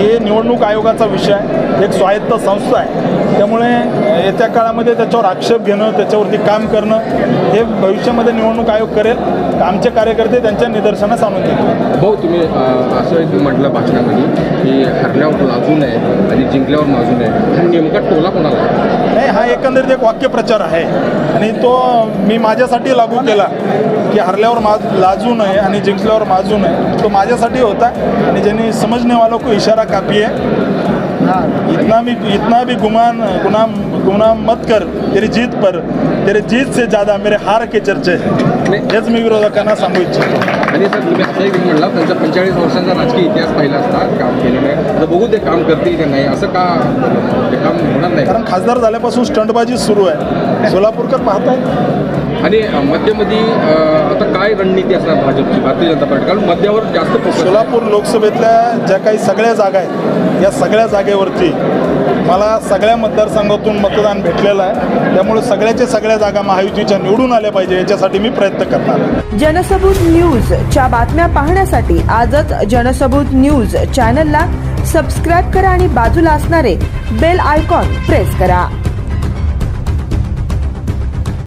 हे निवडणूक आयोगाचा विषय आहे, एक स्वायत्त संस्था आहे. त्यामुळे येत्या काळामध्ये त्याच्यावर आक्षेप घेणं, त्याच्यावरती काम करणं हे भविष्यामध्ये निवडणूक आयोग करेल. आमचे कार्यकर्ते त्यांच्या निदर्शनास आणून देतील. भाऊ, तुम्ही असं म्हटलं भाषणामध्ये की हरल्यावर लाजू नये आणि जिंकल्यावर माजू नये, हा नेमका टोला कोणाला आहे? नाही, हा एकंदरीत एक वाक्यप्रचार आहे आणि तो मी माझ्यासाठी लागू केला की हरल्यावर लाजू नये आणि जिंकल्यावर माजू नये. तो माझ्यासाठी होता आणि ज्यांनी समझने वालों को इशारा काफी है. इतना भी गुनाह मत कर, तेरी जीत से ज़्यादा मेरे हार के चर्चे हैं. हेच मी विरोधकांना सांगू इच्छितो. आणि सर, तुम्ही असंही म्हटलं त्यांचा 45 वर्षांचा राजकीय इतिहास पाहिला असता, काम केलेलं आहे, तर बघू ते काम करतील की नाही, असं का ते काम होणार नाही? कारण खासदार झाल्यापासून स्टंटबाजी सुरू आहे. सोलापूरकर पाहताय. आणि मध्यमध्ये आता काय रणनीती असणार भाजपची, भारतीय जनता पार्टी? कारण मध्यावर जास्त focus आहे. सोलापूर लोकसभेतल्या ज्या काही सगळ्या जागा आहेत, या सगळ्या जागेवरती मला सगळ्या मतदारसंघातून मतदान भेटलेलं आहे. त्यामुळे सगळ्या जागा महायुतीच्या निवडून आल्या पाहिजे, याच्यासाठी मी प्रयत्न करणार आहे. जनसबूत न्यूजच्या बातम्या पाहण्यासाठी आजच जनसबूत न्यूज चॅनलला सबस्क्राईब करा आणि बाजूला असणारे बेल आयकॉन प्रेस करा.